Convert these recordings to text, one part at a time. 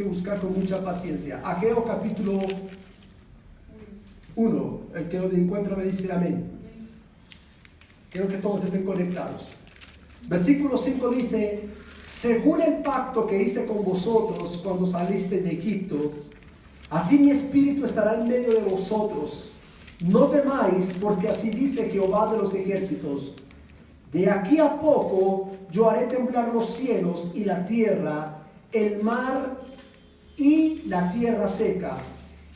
buscar con mucha paciencia. Ageo capítulo 1. El que lo encuentra me dice amén. Quiero que todos estén conectados. Versículo 5 dice: según el pacto que hice con vosotros cuando saliste de Egipto, así mi espíritu estará en medio de vosotros. No temáis, porque así dice Jehová de los ejércitos: de aquí a poco yo haré temblar los cielos y la tierra, el mar y la tierra seca,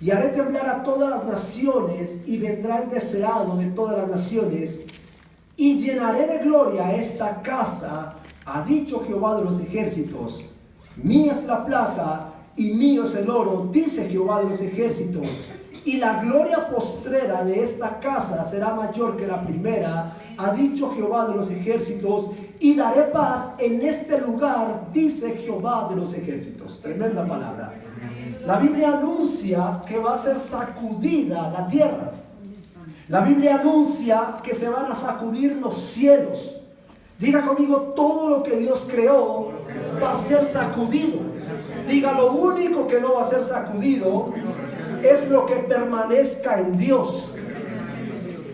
y haré temblar a todas las naciones, y vendrá el deseado de todas las naciones, y llenaré de gloria esta casa, ha dicho Jehová de los ejércitos. Mía es la plata y mío es el oro, dice Jehová de los ejércitos, y la gloria postrera de esta casa será mayor que la primera, ha dicho Jehová de los ejércitos, y daré paz en este lugar, dice Jehová de los ejércitos. Tremenda palabra. La Biblia anuncia que va a ser sacudida la tierra. La Biblia anuncia que se van a sacudir los cielos. Diga conmigo: todo lo que Dios creó va a ser sacudido. Diga: lo único que no va a ser sacudido es lo que permanezca en Dios.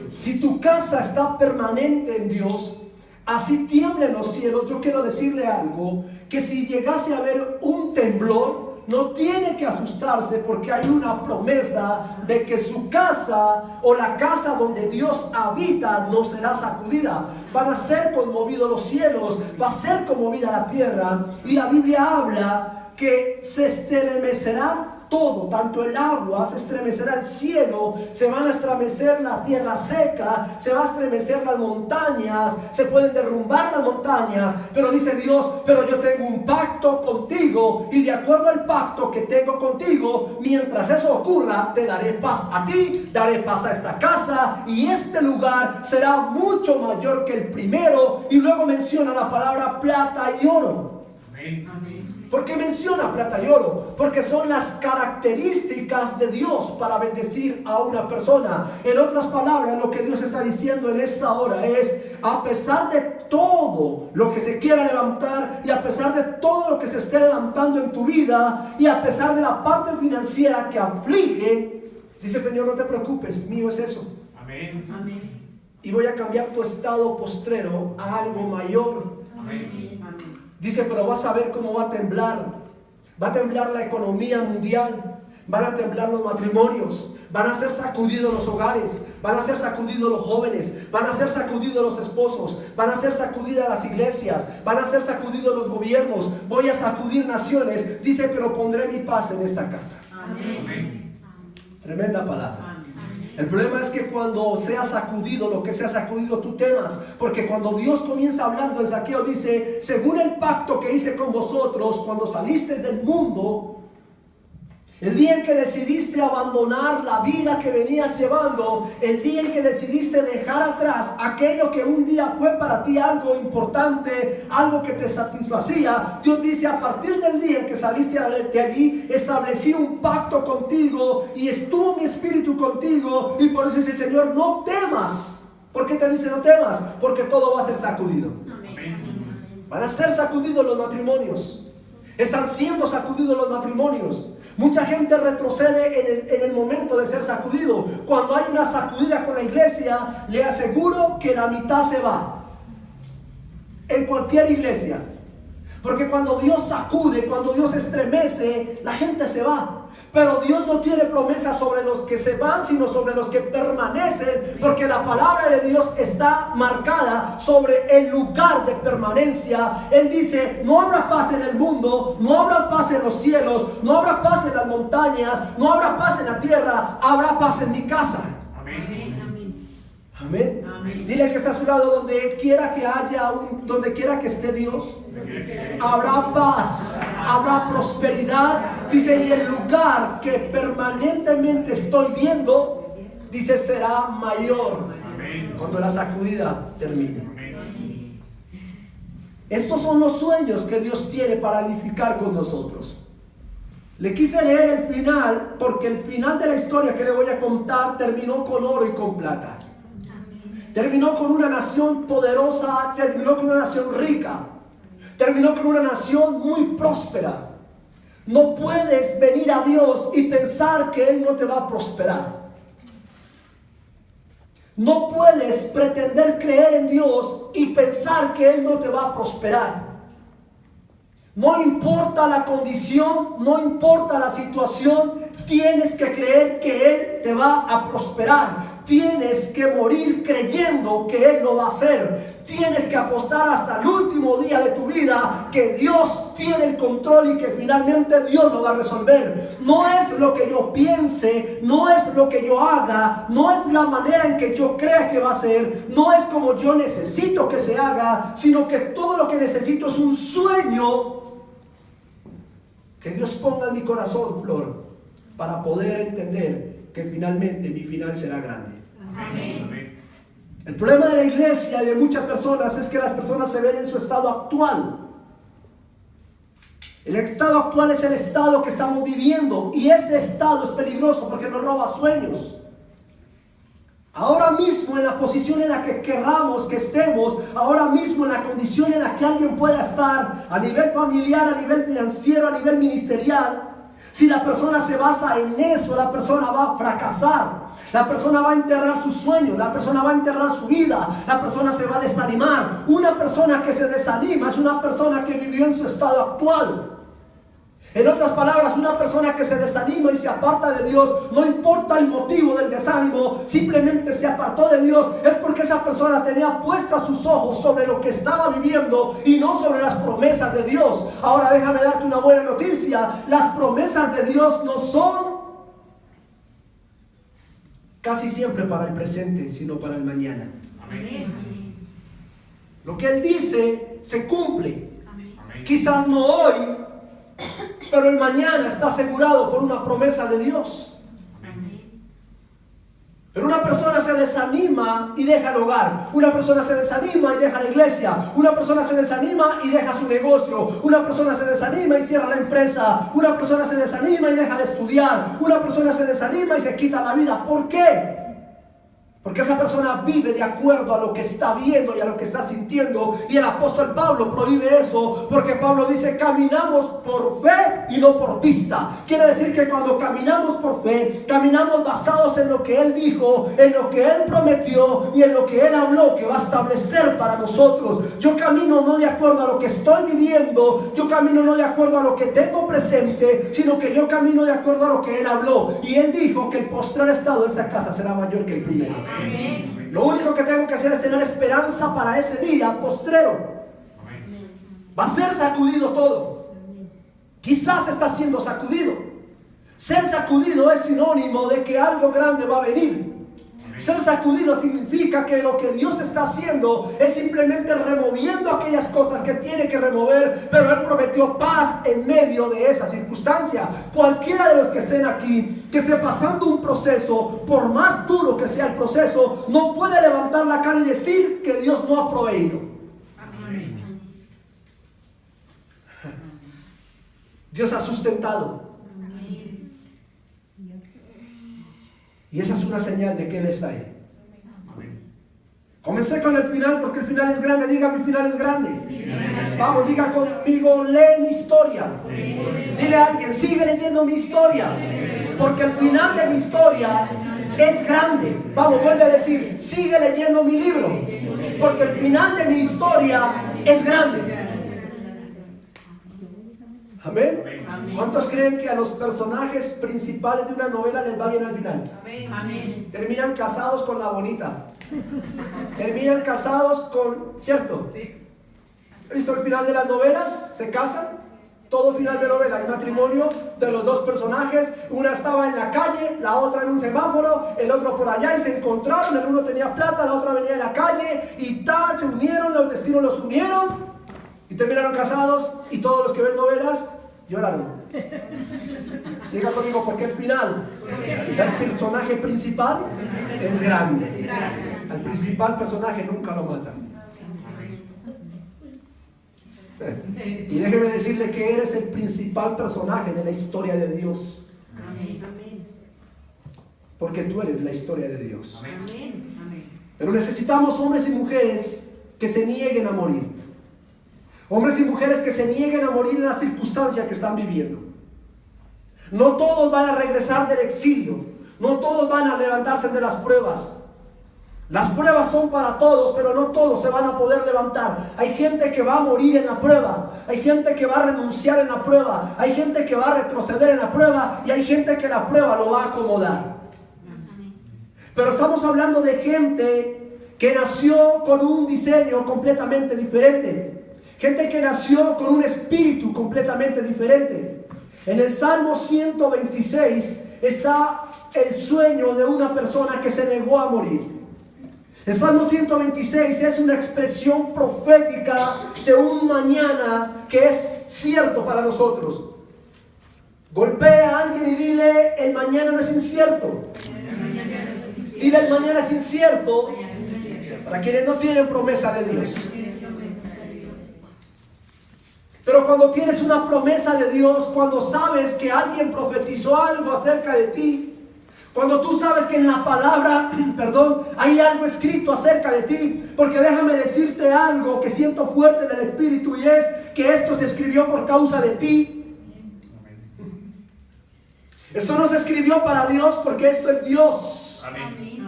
Si tu casa está permanente en Dios, así tiemblen los cielos. Yo quiero decirle algo, que si llegase a haber un temblor, no tiene que asustarse, porque hay una promesa de que su casa o la casa donde Dios habita no será sacudida. Van a ser conmovidos los cielos, va a ser conmovida la tierra, y la Biblia habla que se estremecerá todo, tanto el agua, se estremecerá el cielo, se van a estremecer la tierra seca, se va a estremecer las montañas, se pueden derrumbar las montañas, pero dice Dios: pero yo tengo un pacto contigo, y de acuerdo al pacto que tengo contigo, mientras eso ocurra, te daré paz a ti, daré paz a esta casa, y este lugar será mucho mayor que el primero. Y luego menciona la palabra plata y oro. Amén. ¿Por qué menciona plata y oro? Porque son las características de Dios para bendecir a una persona. En otras palabras, lo que Dios está diciendo en esta hora es: a pesar de todo lo que se quiera levantar, y a pesar de todo lo que se esté levantando en tu vida, y a pesar de la parte financiera que aflige, dice el Señor: no te preocupes, mío es eso. Amén. Amén. Y voy a cambiar tu estado postrero a algo mayor. Amén. Dice: pero vas a ver cómo va a temblar. Va a temblar la economía mundial. Van a temblar los matrimonios. Van a ser sacudidos los hogares. Van a ser sacudidos los jóvenes. Van a ser sacudidos los esposos. Van a ser sacudidas las iglesias. Van a ser sacudidos los gobiernos. Voy a sacudir naciones. Dice: pero pondré mi paz en esta casa. Amén. Tremenda palabra. El problema es que cuando sea sacudido lo que sea sacudido, tú temas. Porque cuando Dios comienza hablando en Zaqueo, dice: según el pacto que hice con vosotros cuando salisteis del mundo, el día en que decidiste abandonar la vida que venías llevando, el día en que decidiste dejar atrás aquello que un día fue para ti algo importante, algo que te satisfacía, Dios dice: a partir del día en que saliste de allí, establecí un pacto contigo, y estuvo mi espíritu contigo. Y por eso dice el Señor: no temas. ¿Por qué te dice no temas? Porque todo va a ser sacudido. Van a ser sacudidos los matrimonios. Están siendo sacudidos los matrimonios. Mucha gente retrocede en el momento de ser sacudido. Cuando hay una sacudida con la iglesia, le aseguro que la mitad se va. En cualquier iglesia. Porque cuando Dios sacude, cuando Dios estremece, la gente se va. Pero Dios no tiene promesas sobre los que se van, sino sobre los que permanecen, porque la palabra de Dios está marcada sobre el lugar de permanencia. Él dice: no habrá paz en el mundo, no habrá paz en los cielos, no habrá paz en las montañas, no habrá paz en la tierra, habrá paz en mi casa. Amén. Amén. Amén. Dile al que está a su lado: donde quiera que haya donde quiera que esté Dios, habrá paz, habrá prosperidad. Dice: y el lugar que permanentemente estoy viendo, dice, será mayor cuando la sacudida termine. Estos son los sueños que Dios tiene para edificar con nosotros. Le quise leer el final, porque el final de la historia que le voy a contar terminó con oro y con plata. Terminó con una nación poderosa, terminó con una nación rica, terminó con una nación muy próspera. No puedes venir a Dios y pensar que Él no te va a prosperar. No puedes pretender creer en Dios y pensar que Él no te va a prosperar. No importa la condición, no importa la situación, tienes que creer que Él te va a prosperar. Tienes que morir creyendo que Él lo va a hacer. Tienes que apostar hasta el último día de tu vida que Dios tiene el control y que finalmente Dios lo va a resolver. No es lo que yo piense, no es lo que yo haga, no es la manera en que yo crea que va a ser, no es como yo necesito que se haga, sino que todo lo que necesito es un sueño que Dios ponga en mi corazón, Flor, para poder entender que finalmente mi final será grande. Amén. El problema de la iglesia y de muchas personas es que las personas se ven en su estado actual. El estado actual es el estado que estamos viviendo y ese estado es peligroso porque nos roba sueños. Ahora mismo en la posición en la que querramos que estemos, ahora mismo en la condición en la que alguien pueda estar, a nivel familiar, a nivel financiero, a nivel ministerial, si la persona se basa en eso, la persona va a fracasar. La persona va a enterrar sus sueños, la persona va a enterrar su vida, la persona se va a desanimar. Una persona que se desanima es una persona que vivió en su estado actual. En otras palabras, una persona que se desanima y se aparta de Dios, no importa el motivo del desánimo, simplemente se apartó de Dios, es porque esa persona tenía puestas sus ojos sobre lo que estaba viviendo y no sobre las promesas de Dios. Ahora déjame darte una buena noticia, las promesas de Dios no son casi siempre para el presente, sino para el mañana. Amén. Lo que Él dice se cumple. Amén. Quizás no hoy, pero el mañana está asegurado por una promesa de Dios. Amén. Pero una persona se desanima y deja el hogar. Una persona se desanima y deja la iglesia. Una persona se desanima y deja su negocio. Una persona se desanima y cierra la empresa. Una persona se desanima y deja de estudiar. Una persona se desanima y se quita la vida. ¿Por qué? Porque esa persona vive de acuerdo a lo que está viendo y a lo que está sintiendo. Y el apóstol Pablo prohíbe eso, porque Pablo dice: caminamos por fe y no por vista. Quiere decir que cuando caminamos por fe, caminamos basados en lo que Él dijo, en lo que Él prometió y en lo que Él habló que va a establecer para nosotros. Yo camino no de acuerdo a lo que estoy viviendo, yo camino no de acuerdo a lo que tengo presente, sino que yo camino de acuerdo a lo que Él habló. Y Él dijo que el postrer estado de esta casa será mayor que el primero. Amén. Lo único que tengo que hacer es tener esperanza para ese día postrero. Va a ser sacudido todo. Quizás está siendo sacudido. Ser sacudido es sinónimo de que algo grande va a venir. Ser sacudido significa que lo que Dios está haciendo es simplemente removiendo aquellas cosas que tiene que remover, pero Él prometió paz en medio de esa circunstancia. Cualquiera de los que estén aquí, que esté pasando un proceso, por más duro que sea el proceso, no puede levantar la cara y decir que Dios no ha proveído. Amén. Dios ha sustentado. Y esa es una señal de que Él está ahí. Comencé con el final porque el final es grande. Diga: mi final es grande. Vamos, diga conmigo: lee mi historia. Dile a alguien: sigue leyendo mi historia, porque el final de mi historia es grande. Vamos, vuelve a decir: sigue leyendo mi libro, porque el final de mi historia es grande. Amén. ¿Cuántos creen que a los personajes principales de una novela les va bien al final? Amén. Terminan casados con la bonita. Terminan casados con... ¿Cierto? Sí. ¿Has visto el final de las novelas? Se casan. Todo final de novela. Hay matrimonio de los dos personajes. Una estaba en la calle, la otra en un semáforo, el otro por allá, y se encontraron. El uno tenía plata, la otra venía de la calle y tal. Se unieron, los destinos los unieron y terminaron casados. Y todos los que ven novelas lloraron. Diga conmigo: porque el final del personaje principal es grande. Al principal personaje nunca lo matan. Y déjeme decirle que eres el principal personaje de la historia de Dios. Porque tú eres la historia de Dios. Pero necesitamos hombres y mujeres que se nieguen a morir. Hombres y mujeres que se nieguen a morir en la circunstancia que están viviendo. No todos van a regresar del exilio. No todos van a levantarse de las pruebas. Las pruebas son para todos, pero no todos se van a poder levantar. Hay gente que va a morir en la prueba. Hay gente que va a renunciar en la prueba. Hay gente que va a retroceder en la prueba. Y hay gente que la prueba lo va a acomodar. Pero estamos hablando de gente que nació con un diseño completamente diferente. Gente que nació con un espíritu completamente diferente. En el Salmo 126 está el sueño de una persona que se negó a morir. El Salmo 126 es una expresión profética de un mañana que es cierto para nosotros. Golpea a alguien y dile: el mañana no es incierto. Dile: el mañana es incierto para quienes no tienen promesa de Dios. Pero cuando tienes una promesa de Dios, cuando sabes que alguien profetizó algo acerca de ti, cuando tú sabes que en la palabra, hay algo escrito acerca de ti, porque déjame decirte algo que siento fuerte en el Espíritu, y es que esto se escribió por causa de ti. Esto no se escribió para Dios, porque esto es Dios. Amén.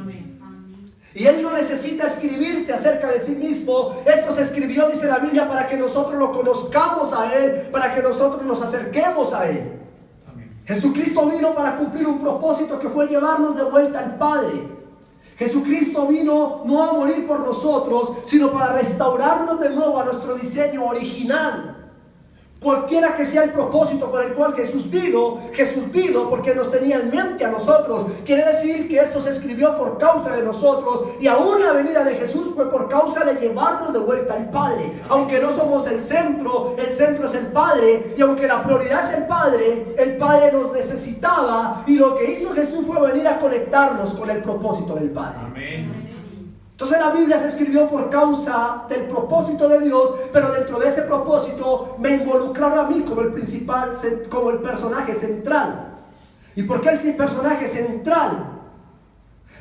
Y Él no necesita escribirse acerca de sí mismo. Esto se escribió, dice la Biblia, para que nosotros lo conozcamos a Él, para que nosotros nos acerquemos a Él. Jesucristo vino para cumplir un propósito, que fue llevarnos de vuelta al Padre. Jesucristo vino no a morir por nosotros, sino para restaurarnos de nuevo a nuestro diseño original. Cualquiera que sea el propósito por el cual Jesús vino porque nos tenía en mente a nosotros. Quiere decir que esto se escribió por causa de nosotros, y aún la venida de Jesús fue por causa de llevarnos de vuelta al Padre. Aunque no somos el centro es el Padre, y aunque la prioridad es el Padre nos necesitaba, y lo que hizo Jesús fue venir a conectarnos con el propósito del Padre. Amén. Entonces la Biblia se escribió por causa del propósito de Dios, pero dentro de ese propósito me involucraron a mí como el personaje central. ¿Y por qué el personaje central?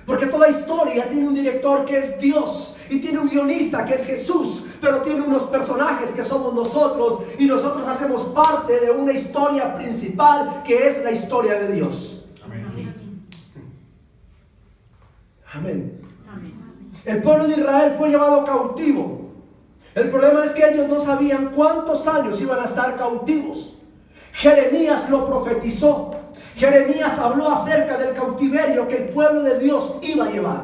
Porque toda historia tiene un director que es Dios, y tiene un guionista que es Jesús, pero tiene unos personajes que somos nosotros, y nosotros hacemos parte de una historia principal que es la historia de Dios. Amén. Amén. El pueblo de Israel fue llevado cautivo. El problema es que ellos no sabían cuántos años iban a estar cautivos. Jeremías lo profetizó. Jeremías habló acerca del cautiverio que el pueblo de Dios iba a llevar.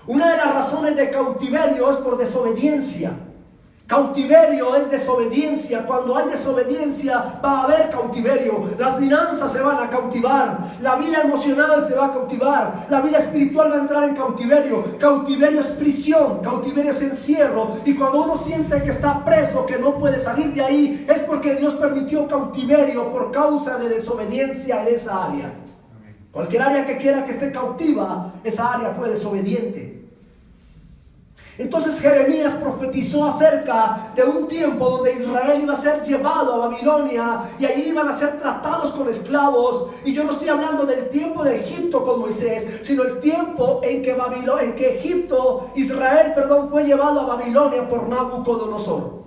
Una de las razones de cautiverio es por desobediencia. Cautiverio es desobediencia. Cuando hay desobediencia va a haber cautiverio. Las finanzas se van a cautivar. La vida emocional se va a cautivar. La vida espiritual va a entrar en cautiverio. Cautiverio es prisión. Cautiverio es encierro. Y cuando uno siente que está preso, que no puede salir de ahí, es porque Dios permitió cautiverio por causa de desobediencia en esa área. Cualquier área que quiera que esté cautiva, esa área fue desobediente. Entonces Jeremías profetizó acerca de un tiempo donde Israel iba a ser llevado a Babilonia, y allí iban a ser tratados como esclavos. Y yo no estoy hablando del tiempo de Egipto con Moisés, sino el tiempo en que Israel fue llevado a Babilonia por Nabucodonosor.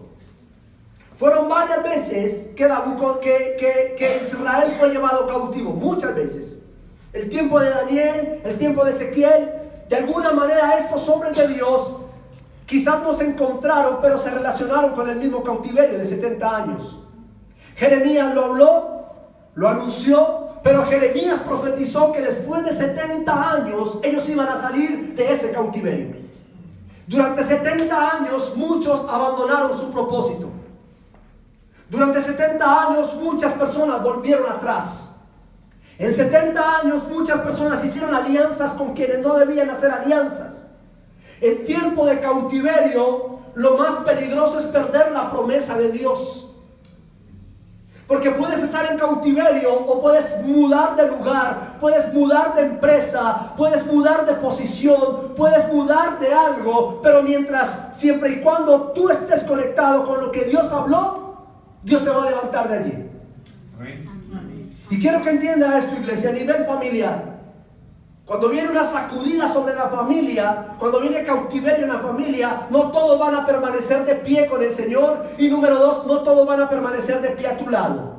Fueron varias veces que Israel fue llevado cautivo, muchas veces. El tiempo de Daniel, el tiempo de Ezequiel, de alguna manera estos hombres de Dios quizás no se encontraron, pero se relacionaron con el mismo cautiverio de 70 años. Jeremías lo habló, lo anunció, pero Jeremías profetizó que después de 70 años ellos iban a salir de ese cautiverio. Durante 70 años muchos abandonaron su propósito. Durante 70 años muchas personas volvieron atrás. En 70 años muchas personas hicieron alianzas con quienes no debían hacer alianzas. En tiempo de cautiverio, lo más peligroso es perder la promesa de Dios. Porque puedes estar en cautiverio o puedes mudar de lugar, puedes mudar de empresa, puedes mudar de posición, puedes mudar de algo, pero siempre y cuando tú estés conectado con lo que Dios habló, Dios te va a levantar de allí. Amén. Y quiero que entienda esto, iglesia, a nivel familiar. Cuando viene una sacudida sobre la familia, cuando viene cautiverio en la familia, no todos van a permanecer de pie con el Señor. Y número 2, no todos van a permanecer de pie a tu lado.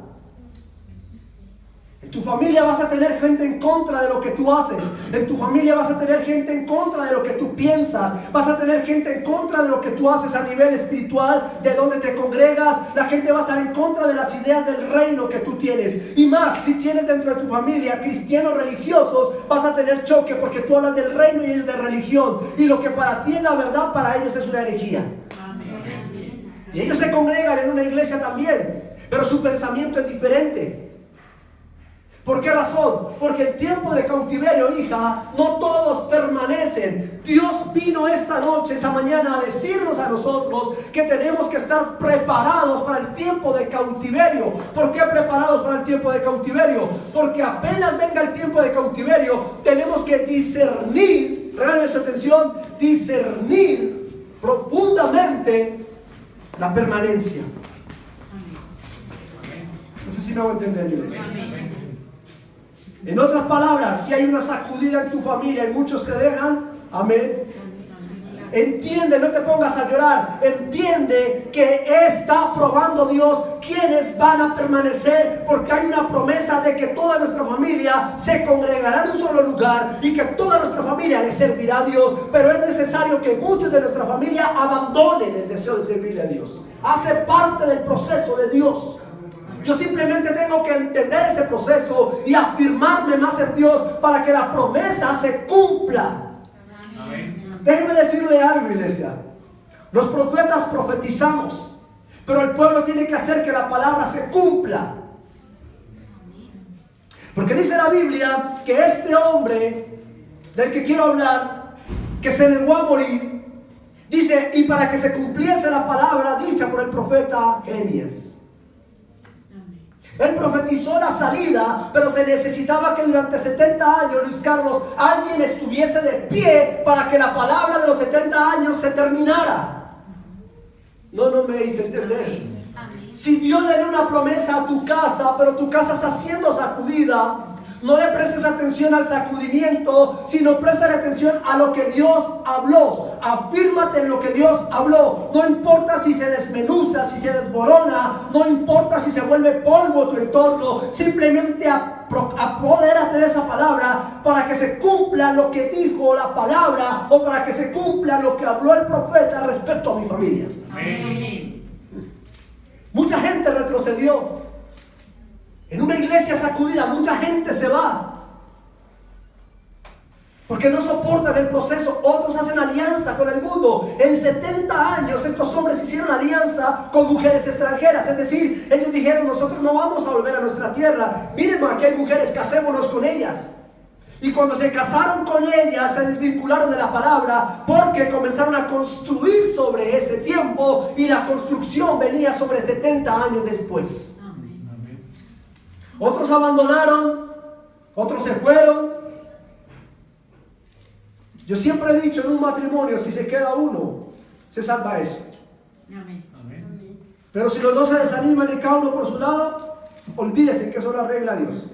tu familia vas a tener gente en contra de lo que tú haces. En tu familia vas a tener gente en contra de lo que tú piensas. Vas a tener gente en contra de lo que tú haces a nivel espiritual, de donde te congregas. La gente va a estar en contra de las ideas del reino que tú tienes. Y más, si tienes dentro de tu familia cristianos religiosos, vas a tener choque porque tú hablas del reino y ellos de religión. Y lo que para ti es la verdad, para ellos es una herejía. Y ellos se congregan en una iglesia también, pero su pensamiento es diferente. ¿Por qué razón? Porque el tiempo de cautiverio, hija, no todos permanecen. Dios vino esta noche, esta mañana, a decirnos a nosotros que tenemos que estar preparados para el tiempo de cautiverio. ¿Por qué preparados para el tiempo de cautiverio? Porque apenas venga el tiempo de cautiverio, tenemos que discernir, regálame su atención, discernir profundamente la permanencia. No sé si me voy a entender, iglesia. En otras palabras, si hay una sacudida en tu familia y muchos te dejan, amén. Entiende, no te pongas a llorar. Entiende que está probando Dios quienes van a permanecer, porque hay una promesa de que toda nuestra familia se congregará en un solo lugar y que toda nuestra familia le servirá a Dios. Pero es necesario que muchos de nuestra familia abandonen el deseo de servirle a Dios. Hace parte del proceso de Dios. Yo simplemente tengo que entender ese proceso y afirmarme más en Dios para que la promesa se cumpla. Amén. Déjenme decirle algo, iglesia. Los profetas profetizamos, pero el pueblo tiene que hacer que la palabra se cumpla. Porque dice la Biblia que este hombre del que quiero hablar, que se negó a morir, dice, y para que se cumpliese la palabra dicha por el profeta Jeremías. Él profetizó la salida, pero se necesitaba que durante 70 años, Luis Carlos, alguien estuviese de pie para que la palabra de los 70 años se terminara. No me hice entender. Si Dios le dio una promesa a tu casa, pero tu casa está siendo sacudida, no le prestes atención al sacudimiento, sino préstale atención a lo que Dios habló. Afírmate en lo que Dios habló. No importa si se desmenuza, si se desborona, no importa si se vuelve polvo tu entorno. Simplemente apodérate de esa palabra para que se cumpla lo que dijo la palabra, o para que se cumpla lo que habló el profeta respecto a mi familia. Amén. Mucha gente retrocedió. En una iglesia sacudida, mucha gente se va porque no soportan el proceso. Otros hacen alianza con el mundo. En 70 años estos hombres hicieron alianza con mujeres extranjeras. Es decir, ellos dijeron, nosotros no vamos a volver a nuestra tierra. Miren, aquí hay mujeres, casémonos con ellas. Y cuando se casaron con ellas, se desvincularon de la palabra, porque comenzaron a construir sobre ese tiempo, y la construcción venía sobre 70 años después. Otros abandonaron, otros se fueron. Yo siempre he dicho, en un matrimonio, si se queda uno, se salva eso. Amén. Pero si los dos se desaniman y cada uno por su lado, olvídense que eso lo arregla Dios.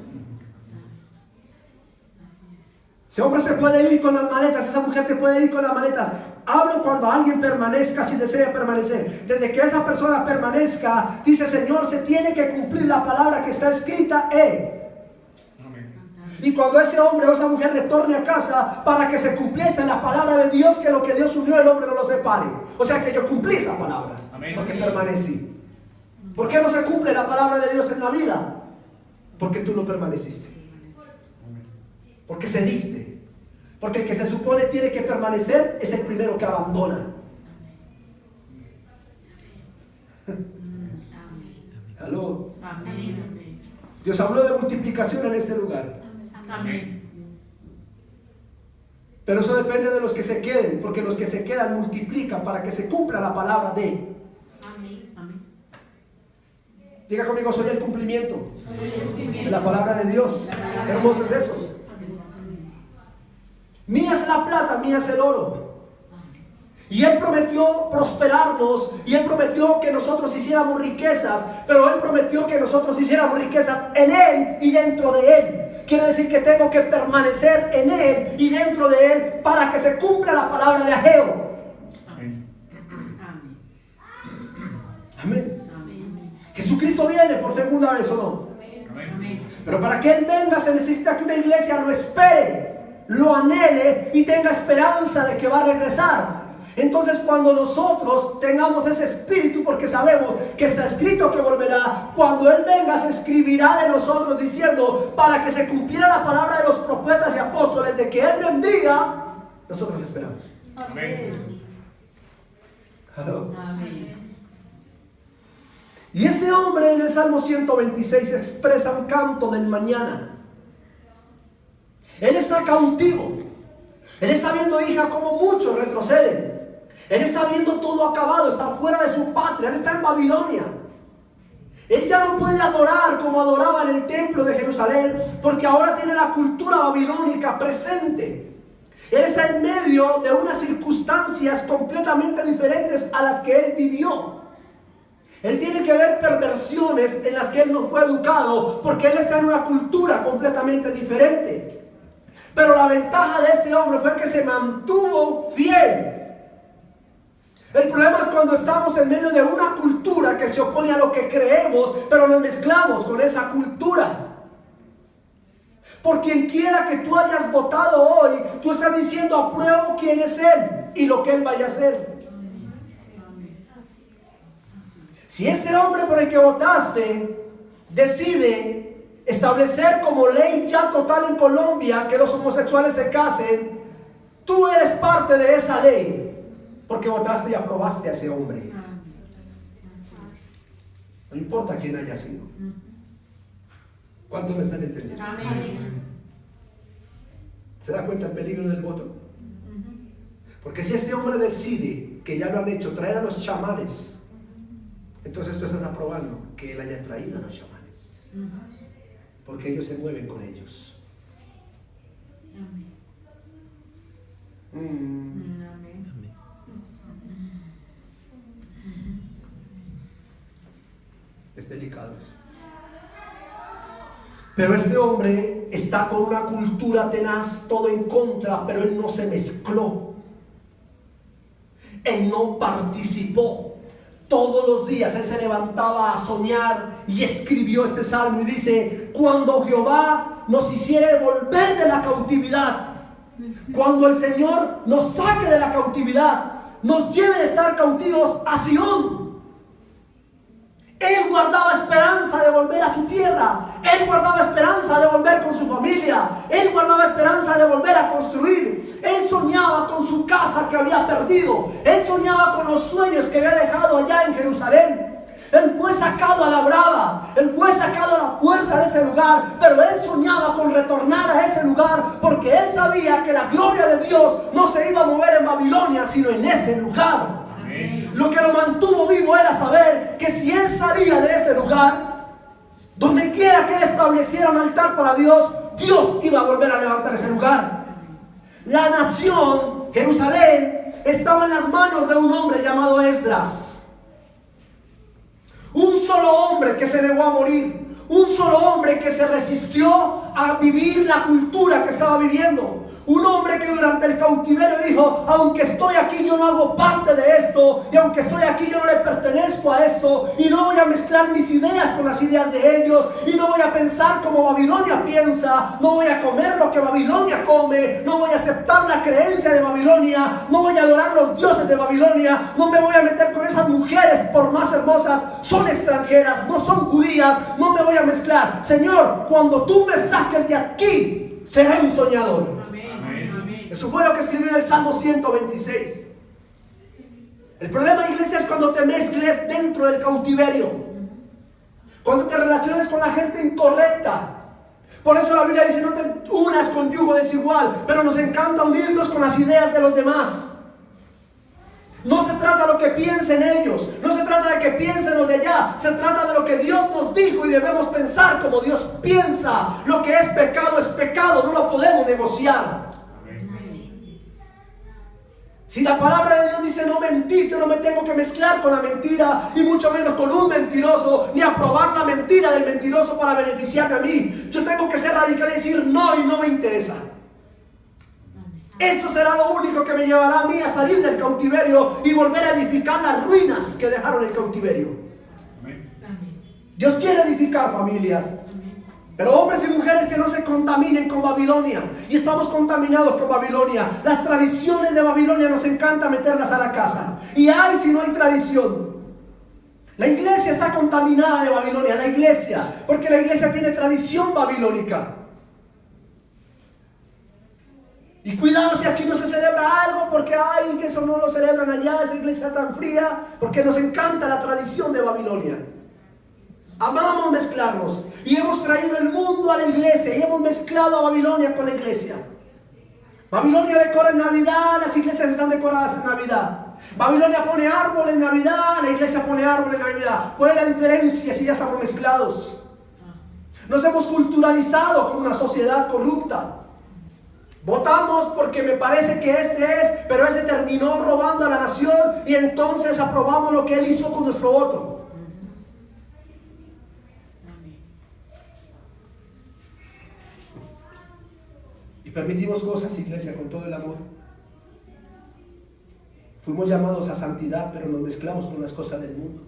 Ese hombre se puede ir con las maletas, esa mujer se puede ir con las maletas. Hablo cuando alguien permanezca, si desea permanecer. Desde que esa persona permanezca, dice, Señor, se tiene que cumplir la palabra que está escrita en. Y cuando ese hombre o esa mujer retorne a casa, para que se cumpliese la palabra de Dios, que lo que Dios unió, el hombre no lo separe. O sea que yo cumplí esa palabra. Amén. Porque permanecí. ¿Por qué no se cumple la palabra de Dios en la vida? Porque tú no permaneciste. Porque cediste. Porque el que se supone tiene que permanecer es el primero que abandona. ¿Aló? Amén. Dios habló de multiplicación en este lugar. Amén. Pero eso depende de los que se queden, porque los que se quedan multiplican para que se cumpla la palabra de. Amén. Diga conmigo, soy el cumplimiento de la palabra de Dios. Qué hermoso es eso. Mía es la plata, mía es el oro. Y Él prometió prosperarnos, y Él prometió que nosotros hiciéramos riquezas, pero Él prometió que nosotros hiciéramos riquezas en Él y dentro de Él. Quiere decir que tengo que permanecer en Él y dentro de Él para que se cumpla la palabra de Ageo. Amén. Amén. Jesucristo viene por segunda vez, ¿o no? Amén. Pero para que Él venga se necesita que una iglesia lo espere, lo anhele y tenga esperanza de que va a regresar. Entonces cuando nosotros tengamos ese espíritu, porque sabemos que está escrito que volverá, cuando Él venga se escribirá de nosotros diciendo, para que se cumpliera la palabra de los profetas y apóstoles de que Él vendría, nosotros esperamos. Amén. ¿Aló? Amén. Y ese hombre en el Salmo 126 expresa un canto del mañana. Él está cautivo. Él está viendo, hija, como muchos retroceden. Él está viendo todo acabado, está fuera de su patria, él está en Babilonia. Él ya no puede adorar como adoraba en el templo de Jerusalén, porque ahora tiene la cultura babilónica presente. Él está en medio de unas circunstancias completamente diferentes a las que él vivió. Él tiene que ver perversiones en las que él no fue educado, porque él está en una cultura completamente diferente. Pero la ventaja de este hombre fue que se mantuvo fiel. El problema es cuando estamos en medio de una cultura que se opone a lo que creemos, pero nos mezclamos con esa cultura. Por quien quiera que tú hayas votado hoy, tú estás diciendo, apruebo quién es Él y lo que Él vaya a hacer. Si este hombre por el que votaste decide establecer como ley ya total en Colombia que los homosexuales se casen, tú eres parte de esa ley. Porque votaste y aprobaste a ese hombre. No importa quién haya sido. ¿Cuántos me están entendiendo? Amén. ¿Se da cuenta el peligro del voto? Porque si este hombre decide, que ya lo han hecho, traer a los chamanes, entonces tú estás aprobando que él haya traído a los chamanes. Porque ellos se mueven con ellos. Amén. Es delicado eso. Pero este hombre está con una cultura tenaz, todo en contra, pero él no se mezcló. Él no participó. Todos los días él se levantaba a soñar y escribió este salmo y dice, cuando Jehová nos hiciere volver de la cautividad, cuando el Señor nos saque de la cautividad, nos lleve de estar cautivos a Sion. Él guardaba esperanza de volver a su tierra. Él guardaba esperanza de volver con su familia. Él guardaba esperanza de volver a construir. Él soñaba con su casa que había perdido. Él soñaba con los sueños que había dejado allá en Jerusalén. Él fue sacado a la brava. Él fue sacado a la fuerza de ese lugar. Pero él soñaba con retornar a ese lugar, porque él sabía que la gloria de Dios no se iba a mover en Babilonia, sino en ese lugar. Lo que lo mantuvo vivo era saber que si él salía de ese lugar, donde quiera que él estableciera un altar para Dios, Dios iba a volver a levantar ese lugar. La nación, Jerusalén, estaba en las manos de un hombre llamado Esdras. Un solo hombre que se negó a morir. Un solo hombre que se resistió a vivir la cultura que estaba viviendo. Un hombre que durante el cautiverio dijo, aunque estoy aquí yo no hago parte de esto, y aunque estoy aquí yo no le pertenezco a esto, y no voy a mezclar mis ideas con las ideas de ellos, y no voy a pensar como Babilonia piensa, no voy a comer lo que Babilonia come, no voy a aceptar la creencia de Babilonia, no voy a adorar los dioses de Babilonia, no me voy a meter con esas mujeres por más hermosas, son extranjeras, no son judías, no me voy a mezclar. Señor, cuando tú me saques de aquí, seré un soñador. Eso fue lo que escribió en el Salmo 126. El problema, iglesia, es cuando te mezcles dentro del cautiverio, cuando te relaciones con la gente incorrecta. Por eso la Biblia dice, no te unas con yugo desigual, pero nos encanta unirnos con las ideas de los demás. No se trata de lo que piensen ellos, no se trata de que piensen los de allá, se trata de lo que Dios nos dijo y debemos pensar como Dios piensa. Lo que es pecado, no lo podemos negociar. Si la palabra de Dios dice no mentir, yo no me tengo que mezclar con la mentira, y mucho menos con un mentiroso, ni aprobar la mentira del mentiroso para beneficiarme a mí. Yo tengo que ser radical y decir no, y no me interesa. Eso será lo único que me llevará a mí a salir del cautiverio y volver a edificar las ruinas que dejaron el cautiverio. Dios quiere edificar familias. Pero hombres y mujeres que no se contaminen con Babilonia. Y estamos contaminados con Babilonia. Las tradiciones de Babilonia nos encanta meterlas a la casa. Y ay si no hay tradición. La iglesia está contaminada de Babilonia. La iglesia. Porque la iglesia tiene tradición babilónica. Y cuidado si aquí no se celebra algo porque ay, que eso no lo celebran allá, esa iglesia tan fría. Porque nos encanta la tradición de Babilonia. Amamos mezclarnos y hemos traído el mundo a la iglesia y hemos mezclado a Babilonia con la iglesia. Babilonia decora en Navidad, las iglesias están decoradas en Navidad. Babilonia pone árbol en Navidad, la iglesia pone árbol en Navidad. ¿Cuál es la diferencia si ya estamos mezclados? Nos hemos culturalizado como una sociedad corrupta. Votamos porque me parece que este es, pero ese terminó robando a la nación y entonces aprobamos lo que él hizo con nuestro voto. Y permitimos cosas, iglesia, con todo el amor. Fuimos llamados a santidad, pero nos mezclamos con las cosas del mundo.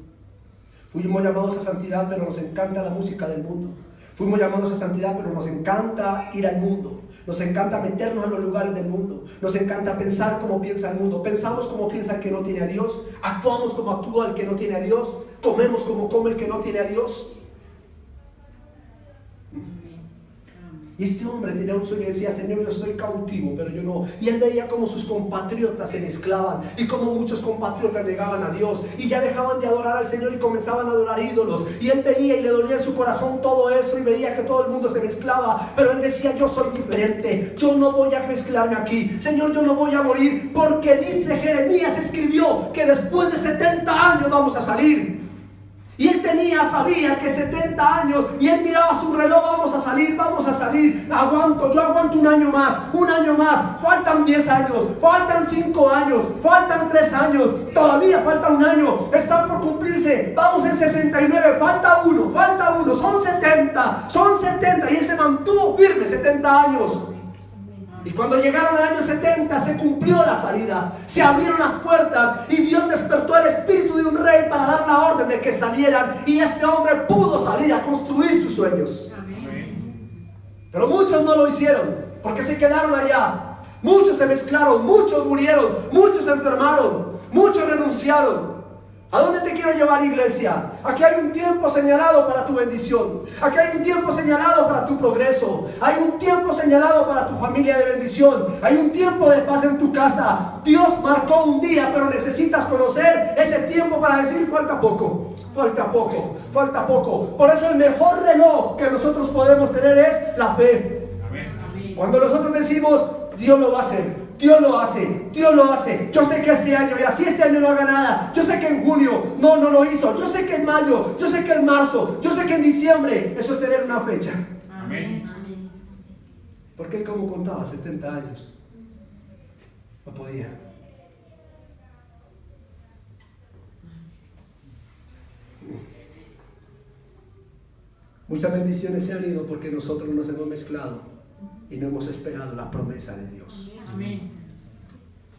Fuimos llamados a santidad, pero nos encanta la música del mundo. Fuimos llamados a santidad, pero nos encanta ir al mundo. Nos encanta meternos en los lugares del mundo. Nos encanta pensar como piensa el mundo. Pensamos como piensa el que no tiene a Dios. Actuamos como actúa el que no tiene a Dios. Comemos como come el que no tiene a Dios. Y este hombre tenía un sueño y decía, Señor, yo estoy cautivo, pero yo no. Y él veía cómo sus compatriotas se mezclaban y cómo muchos compatriotas llegaban a Dios y ya dejaban de adorar al Señor y comenzaban a adorar ídolos. Y él veía y le dolía en su corazón todo eso y veía que todo el mundo se mezclaba. Pero él decía, yo soy diferente, yo no voy a mezclarme aquí. Señor, yo no voy a morir porque dice Jeremías, escribió que después de 70 años vamos a salir. Y él sabía que 70 años, y él miraba su reloj, vamos a salir, yo aguanto un año más, faltan 10 años, faltan 5 años, faltan 3 años, todavía falta un año, están por cumplirse, vamos en 69, falta uno, son 70, y él se mantuvo firme 70 años. Y cuando llegaron al año 70 se cumplió la salida, se abrieron las puertas y Dios despertó el espíritu de un rey para dar la orden de que salieran y este hombre pudo salir a construir sus sueños. Amén. Pero muchos no lo hicieron porque se quedaron allá, muchos se mezclaron, muchos murieron, muchos se enfermaron, muchos renunciaron. ¿A dónde te quiero llevar, iglesia? Aquí hay un tiempo señalado para tu bendición. Aquí hay un tiempo señalado para tu progreso. Hay un tiempo señalado para tu familia de bendición. Hay un tiempo de paz en tu casa. Dios marcó un día, pero necesitas conocer ese tiempo para decir, falta poco. Por eso el mejor reloj que nosotros podemos tener es la fe. Amén. Cuando nosotros decimos, Dios lo va a hacer. Dios lo hace. Yo sé que este año, y así este año no haga nada. Yo sé que en junio no lo hizo. Yo sé que en mayo, yo sé que en marzo, yo sé que en diciembre. Eso es tener una fecha. Amén. Porque él como contaba 70 años. No podía. Muchas bendiciones se han ido porque nosotros nos hemos mezclado y no hemos esperado la promesa de Dios. Amén.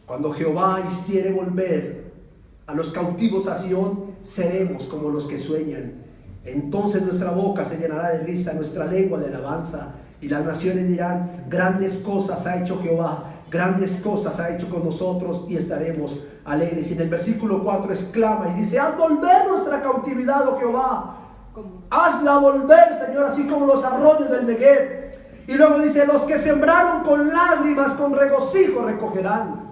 Cuando Jehová hiciere volver a los cautivos a Sion, seremos como los que sueñan. Entonces nuestra boca se llenará de risa, nuestra lengua de alabanza, y las naciones dirán, grandes cosas ha hecho Jehová, grandes cosas ha hecho con nosotros, y estaremos alegres. Y en el versículo 4 exclama y dice, haz volver nuestra cautividad, oh Jehová, hazla volver, Señor, así como los arroyos del Negev. Y luego dice, los que sembraron con lágrimas, con regocijo recogerán.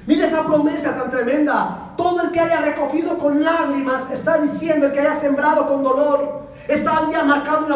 Mira esa promesa tan tremenda. Todo el que haya recogido con lágrimas, está diciendo, el que haya sembrado con dolor, está ya marcando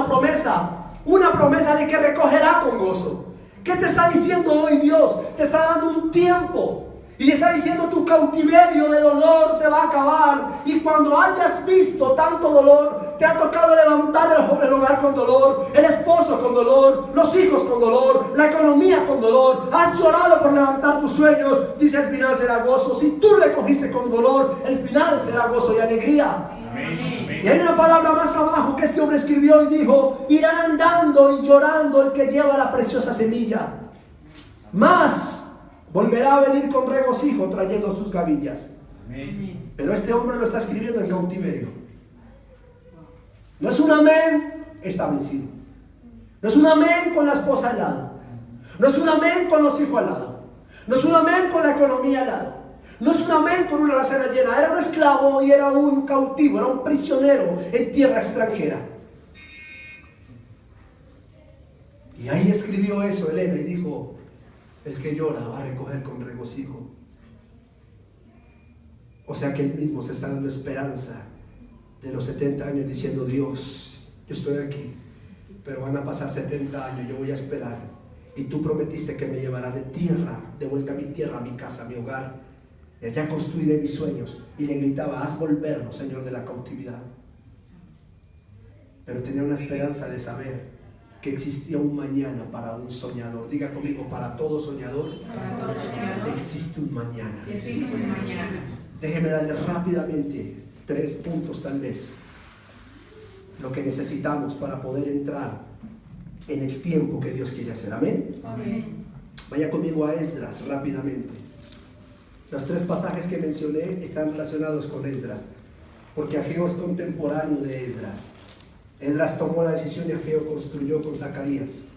una promesa de que recogerá con gozo. ¿Qué te está diciendo hoy Dios? Te está dando un tiempo. Y le está diciendo, tu cautiverio de dolor se va a acabar. Y cuando hayas visto tanto dolor, te ha tocado levantar el hogar con dolor, el esposo con dolor, los hijos con dolor, la economía con dolor. Has llorado por levantar tus sueños. Dice, el final será gozo. Si tú recogiste con dolor, el final será gozo y alegría. Amén. Y hay una palabra más abajo que este hombre escribió y dijo, irán andando y llorando el que lleva la preciosa semilla. Más volverá a venir con regocijo trayendo sus gavillas. Amén. Pero este hombre lo está escribiendo en cautiverio. No es un amén establecido. No es un amén con la esposa al lado. No es un amén con los hijos al lado. No es un amén con la economía al lado. No es un amén con una alacena llena. Era un esclavo y era un cautivo, era un prisionero en tierra extranjera. Y ahí escribió eso Elena y dijo: el que llora va a recoger con regocijo. O sea que él mismo se está dando esperanza de los 70 años diciendo: Dios, yo estoy aquí, pero van a pasar 70 años, yo voy a esperar. Y tú prometiste que me llevarás de tierra, de vuelta a mi tierra, a mi casa, a mi hogar. Y allá construiré mis sueños. Y le gritaba: haz volvernos, Señor, de la cautividad. Pero tenía una esperanza de saber que existía un mañana para un soñador. Diga conmigo: para todo soñador, existe un mañana. Existe un mañana. Déjeme darle rápidamente 3 puntos tal vez, lo que necesitamos para poder entrar en el tiempo que Dios quiere hacer. Amén. Amén. Vaya conmigo a Esdras rápidamente. Los 3 pasajes que mencioné están relacionados con Esdras, porque Ageo es contemporáneo de Esdras. Esdras tomó la decisión y Ageo construyó con Zacarías.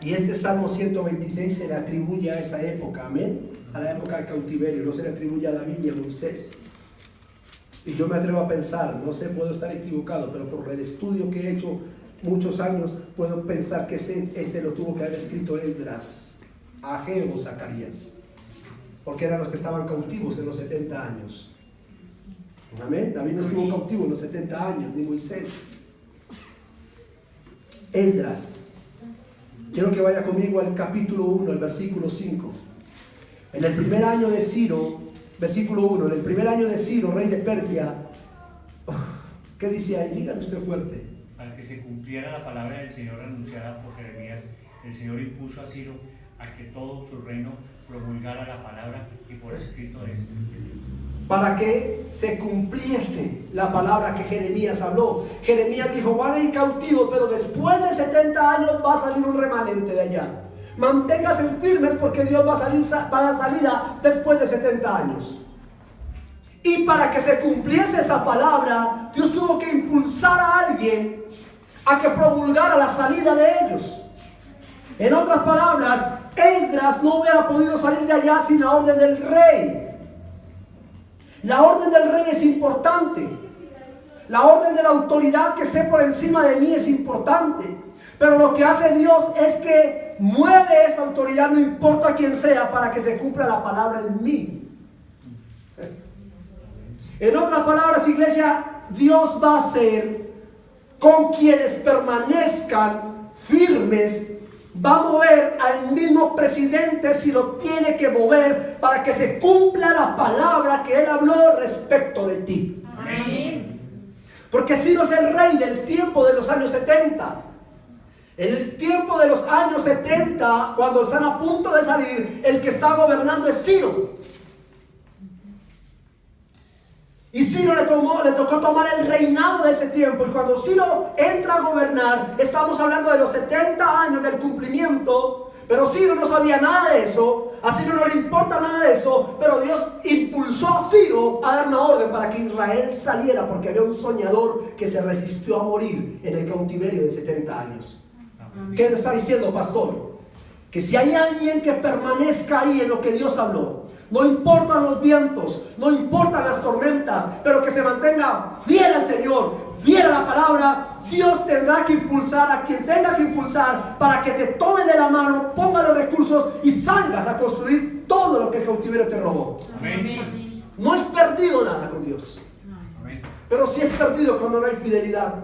Y este Salmo 126 se le atribuye a esa época, amén, a la época del cautiverio, no se le atribuye a David ni a Moisés. Y yo me atrevo a pensar, no sé, puedo estar equivocado, pero por el estudio que he hecho muchos años, puedo pensar que ese lo tuvo que haber escrito Esdras, Ageo o Zacarías, porque eran los que estaban cautivos en los 70 años. Amén. David no estuvo cautivo en los 70 años, ni Moisés. Esdras. Quiero que vaya conmigo al capítulo 1, al versículo 5. En el primer año de Ciro, versículo 1, en el primer año de Ciro, rey de Persia, ¿qué dice ahí? Dígame usted fuerte. Para que se cumpliera la palabra del Señor anunciada por Jeremías, el Señor impuso a Ciro a que todo su reino promulgara la palabra y por escrito es. Para que se cumpliese la palabra que Jeremías habló. Jeremías dijo: van a ir cautivos, pero después de 70 años va a salir un remanente de allá. Manténganse firmes porque Dios va a dar salida después de 70 años. Y para que se cumpliese esa palabra, Dios tuvo que impulsar a alguien a que promulgara la salida de ellos. En otras palabras, Esdras no hubiera podido salir de allá sin la orden del rey. La orden del rey es importante. La orden de la autoridad que esté por encima de mí es importante. Pero lo que hace Dios es que mueve esa autoridad, no importa quién sea, para que se cumpla la palabra en mí. En otras palabras, iglesia, Dios va a hacer con quienes permanezcan firmes. Va a mover al mismo presidente si lo tiene que mover para que se cumpla la palabra que él habló respecto de ti. Amén. Porque Ciro es el rey del tiempo de los años 70. En el tiempo de los años 70, cuando están a punto de salir, el que está gobernando es Ciro. Y Ciro le tocó tomar el reinado de ese tiempo. Y cuando Ciro entra a gobernar, estamos hablando de los 70 años del cumplimiento. Pero Ciro no sabía nada de eso. A Ciro no le importa nada de eso. Pero Dios impulsó a Ciro a dar una orden para que Israel saliera. Porque había un soñador que se resistió a morir en el cautiverio de 70 años. Amén. ¿Qué le está diciendo, pastor? Que si hay alguien que permanezca ahí en lo que Dios habló, no importan los vientos, no importan las tormentas, pero que se mantenga fiel al Señor, fiel a la palabra, Dios tendrá que impulsar a quien tenga que impulsar para que te tome de la mano, ponga los recursos y salgas a construir todo lo que el cautiverio te robó. Amén. No es perdido nada con Dios, Amén. pero sí es perdido cuando no hay fidelidad.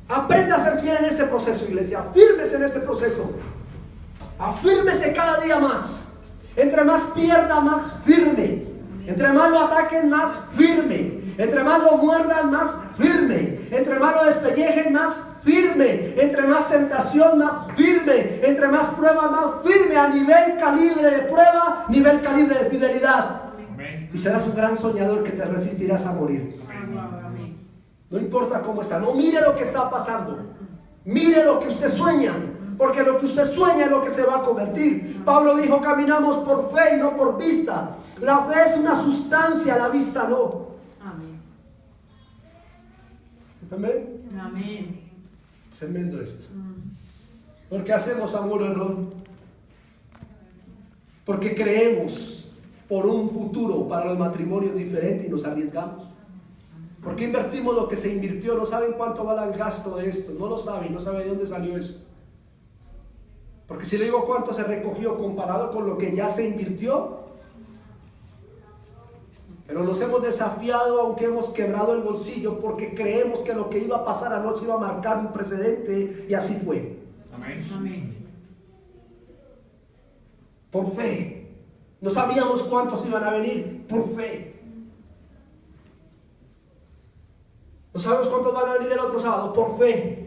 Aprenda a ser fiel en este proceso, iglesia. Afírmese en este proceso. Afírmese cada día más. Entre más pierda, más firme. Entre más lo ataquen, más firme. Entre más lo muerdan, más firme. Entre más lo despellejen, más firme. Entre más tentación, más firme. Entre más prueba, más firme. A nivel calibre de prueba, nivel calibre de fidelidad. Amén. Y serás un gran soñador que te resistirás a morir. Amén. No importa cómo está, no mire lo que está pasando, mire lo que usted sueña, porque lo que usted sueña es lo que se va a convertir. Pablo dijo: caminamos por fe y no por vista. La fe es una sustancia, la vista no. Amén. Amén. Amén. Tremendo esto. ¿Por qué hacemos amor o error? Porque creemos por un futuro para los matrimonios diferente y nos arriesgamos. ¿Por qué invertimos lo que se invirtió? No saben cuánto vale el gasto de esto. No lo saben, no saben de dónde salió eso. Porque si le digo cuánto se recogió comparado con lo que ya se invirtió, pero nos hemos desafiado aunque hemos quebrado el bolsillo porque creemos que lo que iba a pasar anoche iba a marcar un precedente y así fue. Amén. Amén. Por fe. No sabíamos cuántos iban a venir, por fe. No sabemos cuántos van a venir el otro sábado, por fe.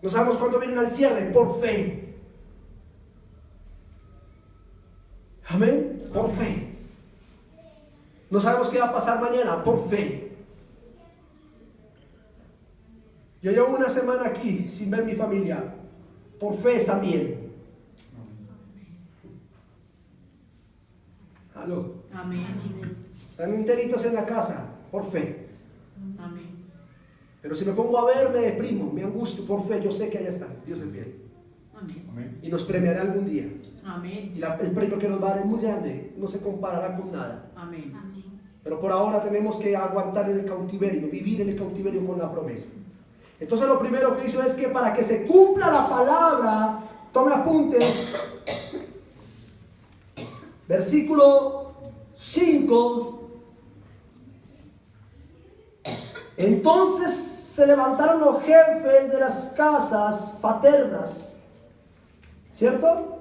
No sabemos cuántos vienen al cierre, por fe. Amén, por fe. No sabemos qué va a pasar mañana, por fe. Yo llevo una semana aquí sin ver mi familia, por fe también. ¿Aló? Amén. Están enteritos en la casa, por fe. Amén. Pero si me pongo a ver, me deprimo, me angustio, por fe, yo sé que allá está, Dios es fiel. Amén. Amén. Y nos premiará algún día. Amén. Y el premio que nos va a dar es muy grande, no se comparará con nada. Amén. Pero por ahora tenemos que aguantar en el cautiverio, vivir en el cautiverio con la promesa. Entonces lo primero que hizo es que para que se cumpla la palabra, tome apuntes, versículo 5. Entonces se levantaron los jefes de las casas paternas, ¿cierto?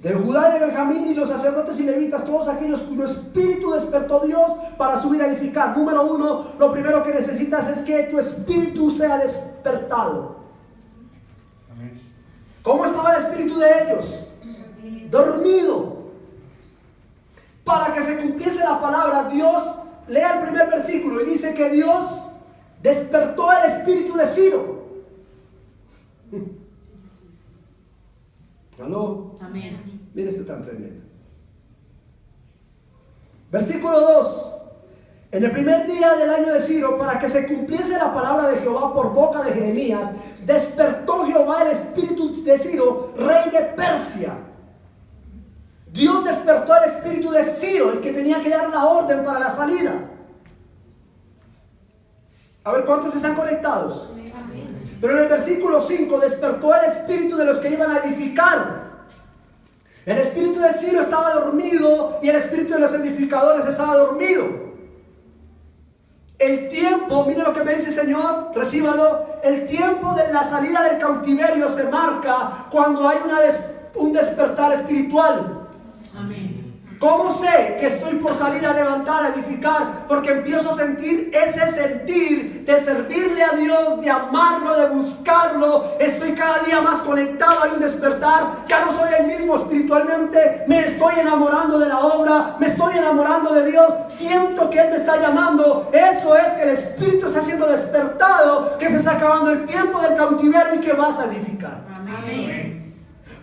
De Judá y de Benjamín y los sacerdotes y levitas, todos aquellos cuyo espíritu despertó Dios para subir a edificar. Número 1, lo primero que necesitas es que tu espíritu sea despertado. Amén. ¿Cómo estaba el espíritu de ellos? Dormido. Para que se cumpliese la palabra, Dios, lea el primer versículo y dice que Dios despertó el espíritu de Ciro. ¿Aló? Amén. Mire este tan tremendo. Versículo 2. En el primer día del año de Ciro, para que se cumpliese la palabra de Jehová por boca de Jeremías, despertó Jehová el espíritu de Ciro, rey de Persia. Dios despertó el espíritu de Ciro, el que tenía que dar la orden para la salida. A ver cuántos están conectados. Pero en el versículo 5 despertó el espíritu de los que iban a edificar. El espíritu de Ciro estaba dormido y el espíritu de los edificadores estaba dormido. El tiempo, mire lo que me dice el Señor, recíbalo. El tiempo de la salida del cautiverio se marca cuando hay un despertar espiritual. Amén. ¿Cómo sé que estoy por salir a levantar, a edificar? Porque empiezo a sentir ese sentir de servirle a Dios, de amarlo, de buscarlo. Estoy cada día más conectado, hay un despertar. Ya no soy el mismo espiritualmente. Me estoy enamorando de la obra, me estoy enamorando de Dios. Siento que Él me está llamando. Eso es que el espíritu está siendo despertado, que se está acabando el tiempo del cautiverio y que vas a edificar. Amén.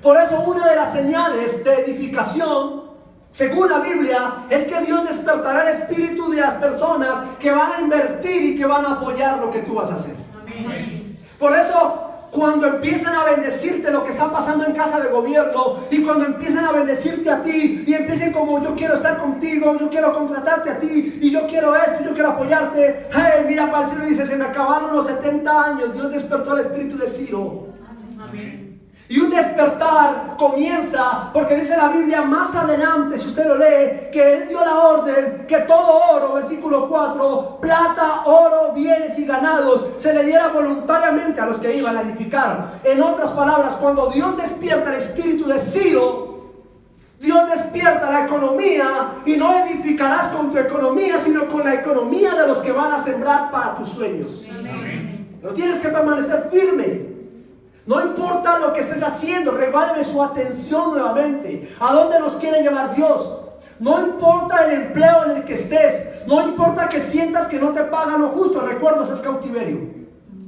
Por eso una de las señales de edificación, según la Biblia, es que Dios despertará el espíritu de las personas que van a invertir y que van a apoyar lo que tú vas a hacer. Amén. Por eso, cuando empiezan a bendecirte lo que está pasando en casa de gobierno, y cuando empiezan a bendecirte a ti, y empiecen como yo quiero estar contigo, yo quiero contratarte a ti, y yo quiero esto, yo quiero apoyarte. Hey, mira para el cielo y dice, se me acabaron los 70 años, Dios despertó el espíritu de Ciro. Amén. Y un despertar comienza, porque dice la Biblia más adelante, si usted lo lee, que Él dio la orden que todo oro, versículo 4, plata, oro, bienes y ganados, se le diera voluntariamente a los que iban a edificar. En otras palabras, cuando Dios despierta el espíritu de Ciro, Dios despierta la economía, y no edificarás con tu economía, sino con la economía de los que van a sembrar para tus sueños. Amén. No tienes que permanecer firme. No importa lo que estés haciendo, regáleme su atención nuevamente. ¿A dónde nos quiere llevar Dios? No importa el empleo en el que estés, no importa que sientas que no te pagan lo justo, recuerda, es cautiverio.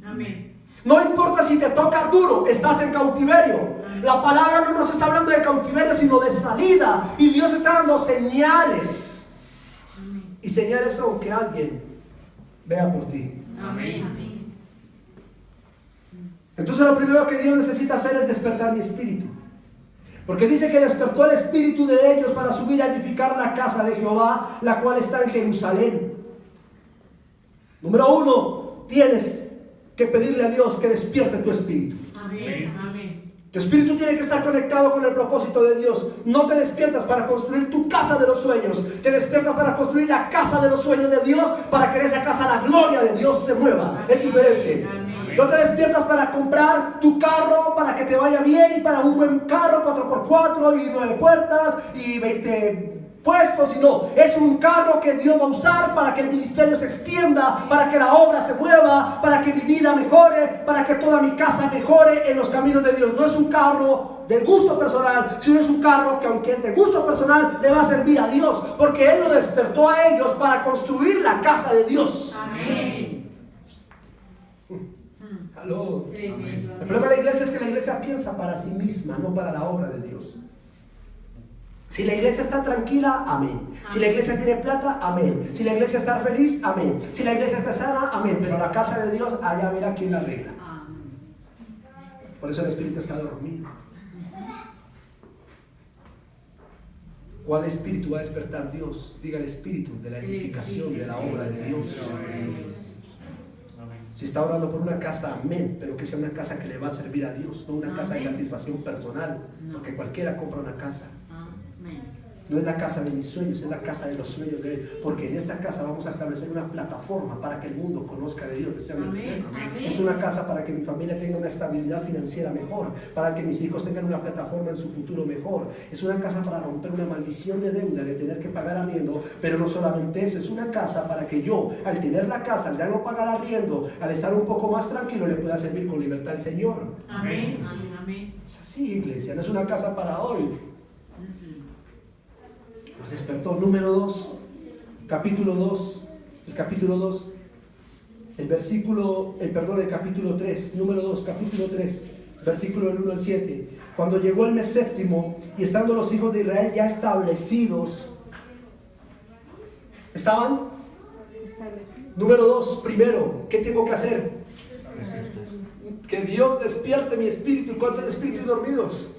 Amén. No importa si te toca duro, estás en cautiverio. La palabra no nos está hablando de cautiverio, sino de salida. Y Dios está dando señales. Amén. Y señales son que alguien vea por ti. Amén. Entonces lo primero que Dios necesita hacer es despertar mi espíritu. Porque dice que despertó el espíritu de ellos para subir a edificar la casa de Jehová, la cual está en Jerusalén. Número 1, tienes que pedirle a Dios que despierte tu espíritu. Amén. Amén. Tu espíritu tiene que estar conectado con el propósito de Dios. No te despiertas para construir tu casa de los sueños. Te despiertas para construir la casa de los sueños de Dios, para que en esa casa la gloria de Dios se mueva. Es diferente. No te despiertas para comprar tu carro, para que te vaya bien y para un buen carro 4x4 y 9 puertas y 20 puestos, sino es un carro que Dios va a usar para que el ministerio se extienda, para que la obra se mueva, para que mi vida mejore, para que toda mi casa mejore en los caminos de Dios. No es un carro de gusto personal, sino es un carro que, aunque es de gusto personal, le va a servir a Dios, porque Él lo despertó a ellos para construir la casa de Dios. Amén. Aló. Amén. El problema de la iglesia es que la iglesia piensa para sí misma, no para la obra de Dios. Si la iglesia está tranquila, amén. Si la iglesia tiene plata, amén. Si la iglesia está feliz, amén. Si la iglesia está sana, amén. Pero la casa de Dios, allá verá quién la arregla. Por eso el espíritu está dormido. ¿Cuál espíritu va a despertar Dios? Diga el espíritu de la edificación de la obra de Dios. Si está orando por una casa, amén, pero que sea una casa que le va a servir a Dios, no una casa de satisfacción personal, porque cualquiera compra una casa. No es la casa de mis sueños, es la casa de los sueños de Él, porque en esta casa vamos a establecer una plataforma para que el mundo conozca de Dios. Es una casa para que mi familia tenga una estabilidad financiera mejor, para que mis hijos tengan una plataforma en su futuro mejor. Es una casa para romper una maldición de deuda, de tener que pagar arriendo, pero no solamente eso, es una casa para que yo, al tener la casa, al ya no pagar arriendo, al estar un poco más tranquilo, le pueda servir con libertad al Señor. Amén. Amén. Es así, iglesia, no es una casa para hoy. Nos despertó. Número 2, capítulo 2, el capítulo 2, el capítulo 3, número 2, capítulo 3, versículo del 1 al 7. Cuando llegó el mes séptimo y estando los hijos de Israel ya establecidos, ¿estaban? Número 2, primero, ¿qué tengo que hacer? Que Dios despierte mi espíritu. ¿Cuántos espíritus dormidos?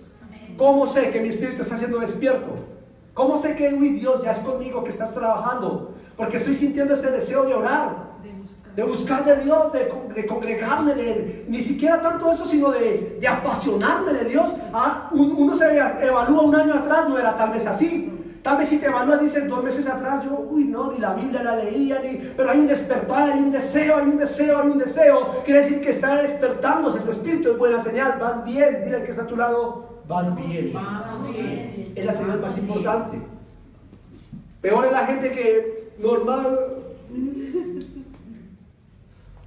¿Cómo sé que mi espíritu está siendo despierto? ¿Cómo sé que Dios ya es conmigo, que estás trabajando? Porque estoy sintiendo ese deseo de orar, de buscar de Dios, de congregarme, ni siquiera tanto eso, sino de apasionarme de Dios. Uno se evalúa un año atrás, no era tal vez así. Tal vez si te evalúas, dices 2 meses atrás, yo, no, ni la Biblia la leía, pero hay un despertar, hay un deseo. Quiere decir que está despertándose tu espíritu, es buena señal, vas bien. Dile al que está a tu lado, vas bien. Es la señal más importante. Peor es la gente que normal,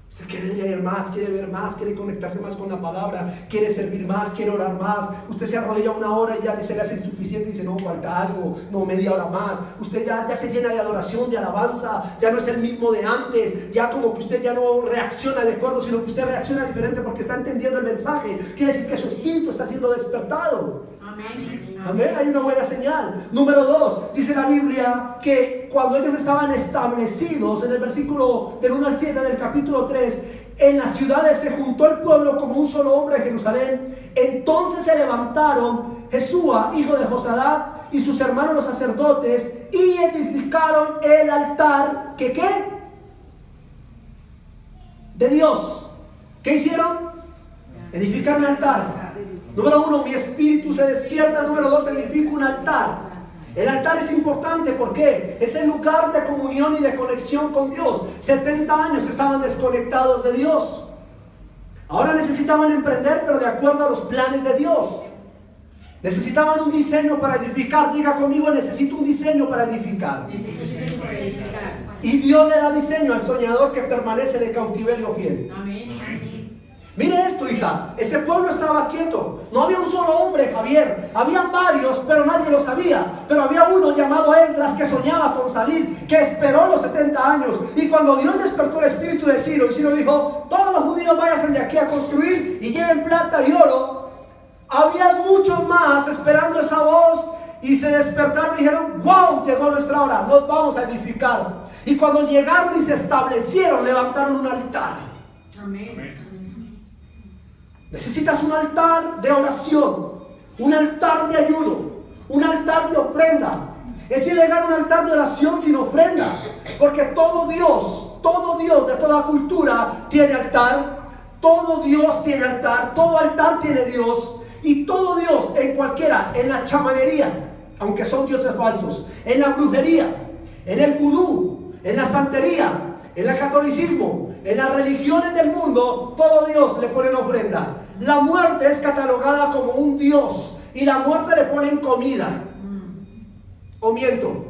usted quiere leer más, quiere ver más, quiere conectarse más con la palabra, quiere servir más, quiere orar más. Usted se arrodilla 1 hora y ya se le hace insuficiente y dice, no, falta algo, no, media hora más. Usted ya se llena de adoración, de alabanza, ya no es el mismo de antes, ya como que usted ya no reacciona de acuerdo, sino que usted reacciona diferente porque está entendiendo el mensaje. Quiere decir que su espíritu está siendo despertado. Amén, hay una buena señal. Número 2, dice la Biblia que cuando ellos estaban establecidos, en el versículo del 1 al 7 del capítulo 3, en las ciudades se juntó el pueblo como un solo hombre en Jerusalén. Entonces se levantaron Jesúa, hijo de Josadak, y sus hermanos los sacerdotes, y edificaron el altar. ¿Qué? De Dios. ¿Qué hicieron? Edificar un altar. Número 1, mi espíritu se despierta. Número 2, edifico un altar. El altar es importante, ¿por qué? Es el lugar de comunión y de conexión con Dios. 70 años estaban desconectados de Dios. Ahora necesitaban emprender, pero de acuerdo a los planes de Dios. Necesitaban un diseño para edificar. Diga conmigo, necesito un diseño para edificar. Y Dios le da diseño al soñador que permanece en el cautiverio fiel. Amén. Mire esto, hija, ese pueblo estaba quieto. No había un solo hombre, Javier. Habían varios, pero nadie lo sabía. Pero había uno llamado Esdras que soñaba con salir, que esperó los 70 años. Y cuando Dios despertó el espíritu de Ciro, y Ciro dijo, todos los judíos vayan de aquí a construir y lleven plata y oro, había muchos más esperando esa voz. Y se despertaron y dijeron, wow, llegó nuestra hora, nos vamos a edificar. Y cuando llegaron y se establecieron, levantaron un altar. Amén. Necesitas un altar de oración, un altar de ayuno, un altar de ofrenda. Es ilegal un altar de oración sin ofrenda, porque todo Dios de toda cultura tiene altar, todo Dios tiene altar, todo altar tiene Dios, y todo Dios en cualquiera, en la chamanería, aunque son dioses falsos, en la brujería, en el vudú, en la santería, en el catolicismo, en las religiones del mundo, todo Dios le pone ofrenda. La muerte es catalogada como un dios y la muerte le ponen comida. ¿O miento?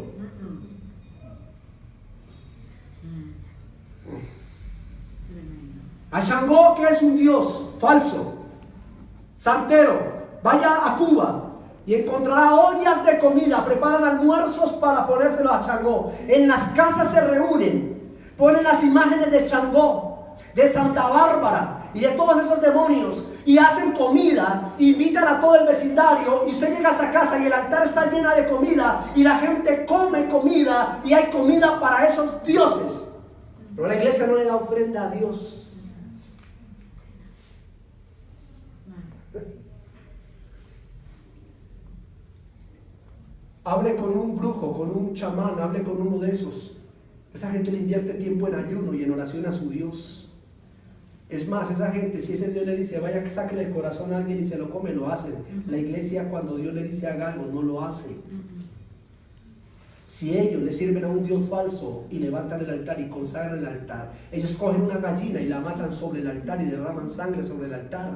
A Shango, que es un dios falso, santero, vaya a Cuba y encontrará ollas de comida, preparan almuerzos para ponérselo a Shango. En las casas se reúnen, ponen las imágenes de Shango, de Santa Bárbara y de todos esos demonios y hacen comida, invitan a todo el vecindario y usted llega a esa casa y el altar está llena de comida y la gente come comida y hay comida para esos dioses. Pero la iglesia no le da ofrenda a Dios. Hable con un brujo, con un chamán, hable con uno de esos. Esa gente le invierte tiempo en ayuno y en oración a su Dios. Es más, esa gente, si ese Dios le dice, vaya que saque el corazón a alguien y se lo come, lo hacen. La iglesia, cuando Dios le dice haga algo, no lo hace. Si ellos le sirven a un Dios falso y levantan el altar y consagran el altar, ellos cogen una gallina y la matan sobre el altar y derraman sangre sobre el altar.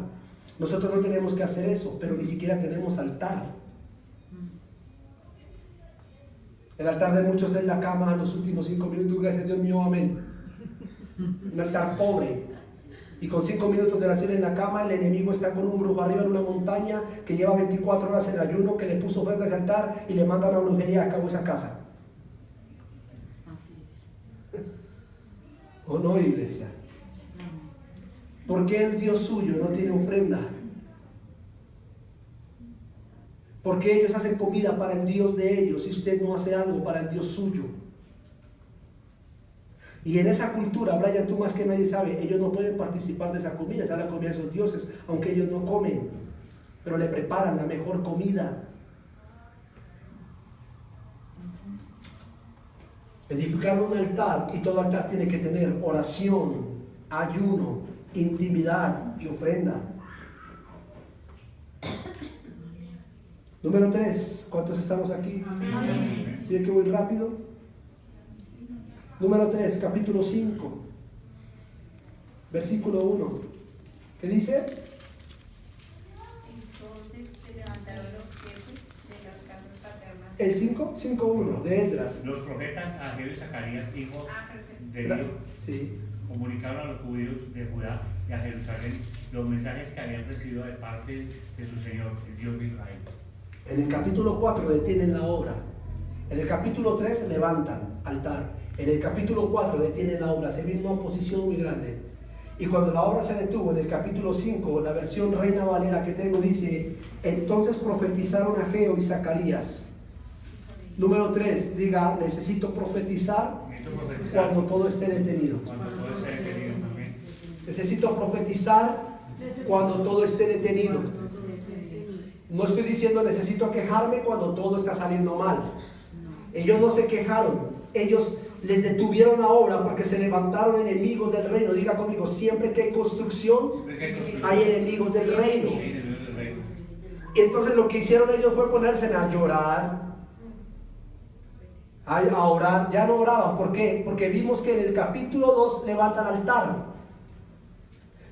Nosotros no tenemos que hacer eso, pero ni siquiera tenemos altar. El altar de muchos es la cama en los últimos 5 minutos, gracias a Dios mío, amén. Un altar pobre. Y con 5 minutos de oración en la cama, el enemigo está con un brujo arriba en una montaña que lleva 24 horas en ayuno, que le puso ofrenda al altar y le manda una brujería a cabo esa casa. Así es. ¿O no, iglesia? ¿Por qué el Dios suyo no tiene ofrenda? Porque ellos hacen comida para el Dios de ellos y usted no hace algo para el Dios suyo. Y en esa cultura, Brian, tú más que nadie sabe, ellos no pueden participar de esa comida, esa es la comida de esos dioses, aunque ellos no comen, pero le preparan la mejor comida. Edificar un altar, y todo altar tiene que tener oración, ayuno, intimidad y ofrenda. Número 3, ¿cuántos estamos aquí? Amén. ¿Sí que voy rápido? Número 3, capítulo 5, versículo 1. ¿Qué dice? Entonces se levantaron los jefes de las casas paternas. El 5:1 de Esdras. Los profetas Ageo y Zacarías, hijos de Dios, Sí. comunicaron a los judíos de Judá y a Jerusalén los mensajes que habían recibido de parte de su Señor, el Dios de Israel. En el capítulo 4 detienen la obra. En el capítulo 3 levantan altar. En el capítulo 4 detienen la obra. Se viene una oposición muy grande. Y cuando la obra se detuvo, en el capítulo 5, la versión Reina Valera que tengo dice: entonces profetizaron Ageo y Zacarías. Número 3, diga: necesito profetizar cuando todo esté detenido. Cuando todo esté detenido también. Necesito profetizar cuando todo esté detenido. No estoy diciendo necesito quejarme cuando todo está saliendo mal. Ellos no se quejaron, ellos les detuvieron la obra porque se levantaron enemigos del reino. Diga conmigo: siempre que hay construcción, hay enemigos del reino. Y entonces lo que hicieron ellos fue ponerse a llorar, a orar. Ya no oraban, ¿por qué? Porque vimos que en el capítulo 2 levantan altar.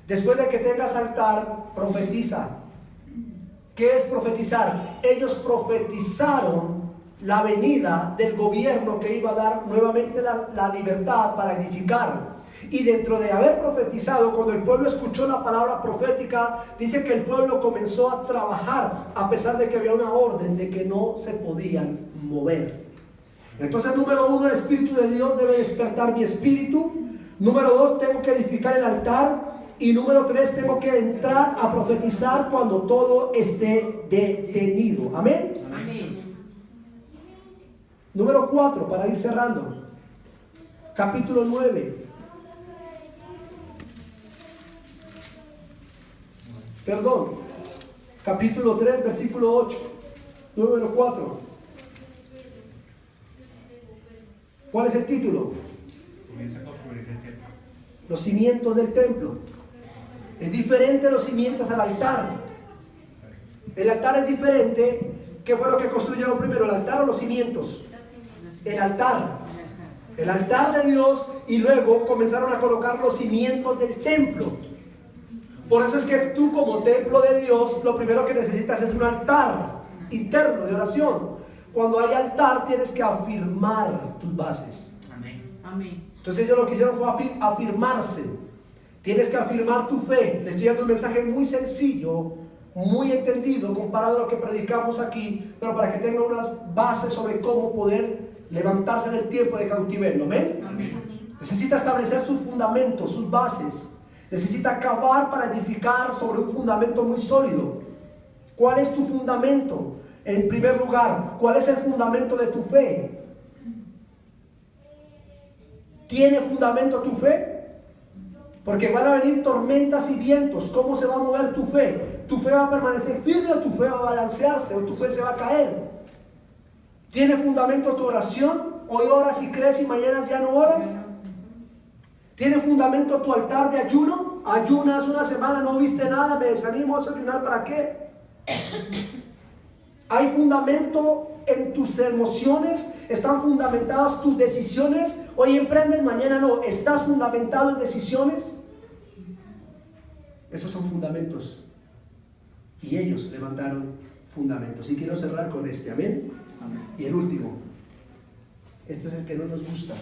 Después de que tengas altar, profetiza. ¿Qué es profetizar? Ellos profetizaron la venida del gobierno que iba a dar nuevamente la libertad para edificar. Y dentro de haber profetizado, cuando el pueblo escuchó la palabra profética, dice que el pueblo comenzó a trabajar a pesar de que había una orden de que no se podían mover. Entonces, número 1, el Espíritu de Dios debe despertar mi espíritu. Número 2, tengo que edificar el altar. Y número 3, tengo que entrar a profetizar cuando todo esté detenido. Amén. Amén. Número 4, para ir cerrando. Capítulo 9. Perdón, capítulo 3, versículo 8, número 4. ¿Cuál es el título? Comienza a construir el templo. Los cimientos del templo. Es diferente los cimientos al altar. El altar es diferente. ¿Qué fue lo que construyeron primero, el altar o los cimientos? El altar. El altar de Dios, y luego comenzaron a colocar los cimientos del templo. Por eso es que tú, como templo de Dios, lo primero que necesitas es un altar interno de oración. Cuando hay altar, tienes que afirmar tus bases. Amén. Amén. Entonces ellos lo que hicieron fue afirmarse. Tienes que afirmar tu fe. Le estoy dando un mensaje muy sencillo, muy entendido comparado a lo que predicamos aquí, pero para que tenga unas bases sobre cómo poder levantarse del tiempo de cautiverio. ¿Amén? Amén. Necesita establecer sus fundamentos, sus bases. Necesita cavar para edificar sobre un fundamento muy sólido. ¿Cuál es tu fundamento? En primer lugar, ¿cuál es el fundamento de tu fe? ¿Tiene fundamento tu fe? Porque van a venir tormentas y vientos. ¿Cómo se va a mover tu fe? ¿Tu fe va a permanecer firme o tu fe va a balancearse o tu fe se va a caer? ¿Tiene fundamento tu oración? Hoy oras y crees y mañana ya no oras. ¿Tiene fundamento tu altar de ayuno? Ayunas una semana, no viste nada, me desanimo, ¿a ayunar para qué? ¿Hay fundamento en tus emociones? ¿Están fundamentadas tus decisiones? Hoy emprendes, mañana no. ¿Estás fundamentado en decisiones? Esos son fundamentos. Y ellos levantaron fundamentos. Y quiero cerrar con este, amén. Y el último. Este es el que no nos gusta.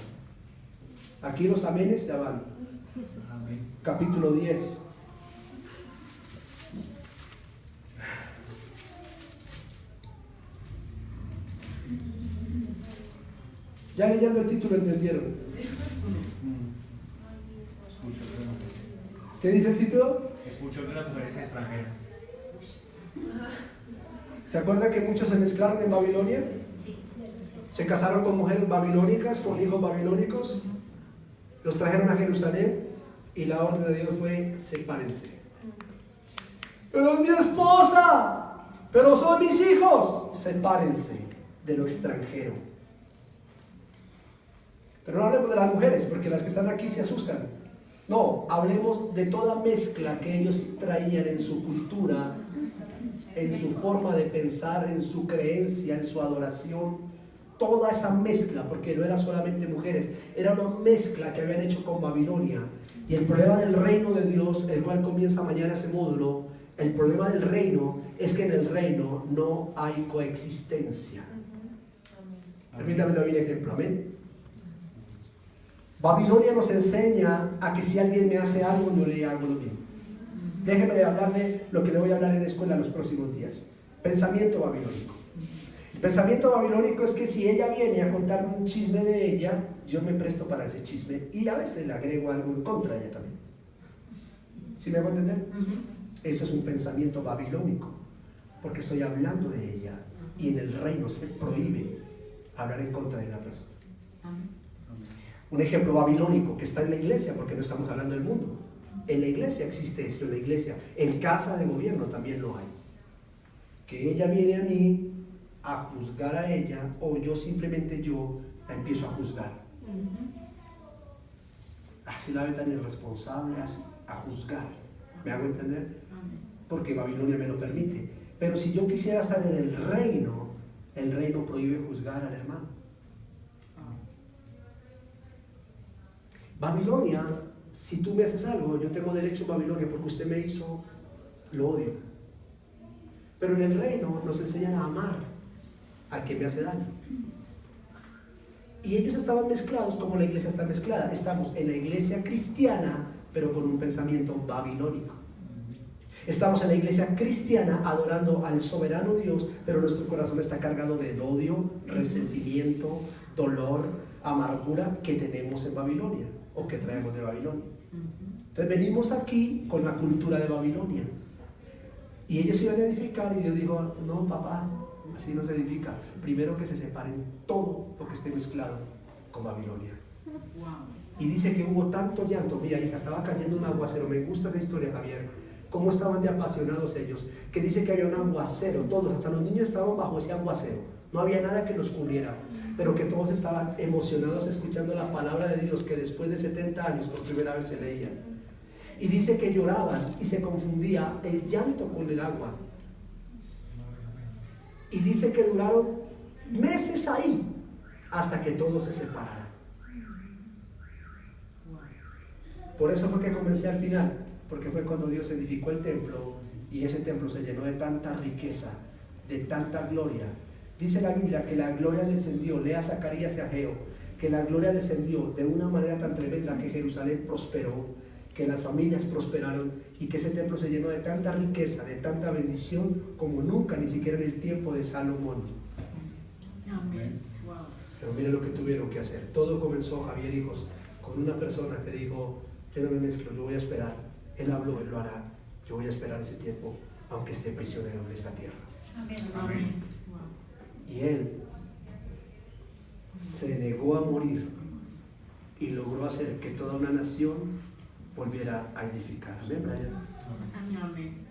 Aquí los amenes ya van. Amén. Capítulo 10. Ya leyendo el título entendieron. ¿Qué dice el título? Escucho de las mujeres extranjeras. ¿Se acuerdan que muchos se mezclaron en Babilonia? Se casaron con mujeres babilónicas, con hijos babilónicos, los trajeron a Jerusalén y la orden de Dios fue: sepárense. Pero es mi esposa, pero son mis hijos. Sepárense de lo extranjero. Pero no hablemos de las mujeres, porque las que están aquí se asustan. No, hablemos de toda mezcla que ellos traían en su cultura, en su forma de pensar, en su creencia, en su adoración. Toda esa mezcla, porque no era solamente mujeres, era una mezcla que habían hecho con Babilonia. Y el problema del reino de Dios, el cual comienza mañana ese módulo, el problema del reino es que en el reino no hay coexistencia. Permítame dar un ejemplo, amén. Babilonia nos enseña a que si alguien me hace algo, no le hago lo mismo. Déjeme de hablarle lo que le voy a hablar en la escuela los próximos días. Pensamiento babilónico. El pensamiento babilónico es que si ella viene a contarme un chisme de ella, yo me presto para ese chisme y a veces le agrego algo en contra de ella también. ¿Sí me hago entender? Eso es un pensamiento babilónico, porque estoy hablando de ella y en el reino se prohíbe hablar en contra de una persona. Un ejemplo babilónico que está en la iglesia, porque no estamos hablando del mundo. En la iglesia existe esto, en la iglesia, en casa de gobierno también lo hay. Que ella viene a mí a juzgar a ella, o yo simplemente la empiezo a juzgar. Así la ve tan irresponsable, así, a juzgar. ¿Me hago entender? Porque Babilonia me lo permite. Pero si yo quisiera estar en el reino prohíbe juzgar al hermano. Babilonia, si tú me haces algo, yo tengo derecho a Babilonia porque usted me hizo, lo odio. Pero en el reino nos enseñan a amar al que me hace daño. Y ellos estaban mezclados como la iglesia está mezclada. Estamos en la iglesia cristiana, pero con un pensamiento babilónico. Estamos en la iglesia cristiana adorando al soberano Dios, pero nuestro corazón está cargado del odio, resentimiento, dolor, amargura que tenemos en Babilonia o que traemos de Babilonia. Entonces venimos aquí con la cultura de Babilonia y ellos iban a edificar y Dios dijo: no, papá, así no se edifica. Primero que se separen todo lo que esté mezclado con Babilonia. Y dice que hubo tanto llanto. Mira, hija, estaba cayendo un aguacero. Me gusta esa historia, Javier. cómo estaban de apasionados ellos, que dice que había un aguacero, todos, hasta los niños estaban bajo ese aguacero, no había nada que los cubriera, pero que todos estaban emocionados escuchando la palabra de Dios, que después de 70 años por primera vez se leían. Y dice que lloraban y se confundía el llanto con el agua. Y dice que duraron meses ahí hasta que todos se separaran. Por eso fue que comencé al final, porque fue cuando Dios edificó el templo y ese templo se llenó de tanta riqueza, de tanta gloria. Dice la Biblia que la gloria descendió, lea Zacarías y Ageo, que la gloria descendió de una manera tan tremenda que Jerusalén prosperó, que las familias prosperaron y que ese templo se llenó de tanta riqueza, de tanta bendición como nunca, ni siquiera en el tiempo de Salomón. Amén. Wow. Pero miren lo que tuvieron que hacer. Todo comenzó, Javier, hijos, con una persona que dijo: yo no me mezclo, yo voy a esperar. Él habló, él lo hará. Yo voy a esperar ese tiempo, aunque esté prisionero en esta tierra. Amén. Amén. Wow. Y él se negó a morir y logró hacer que toda una nación volviera a edificar. Amén, Brian. Amén.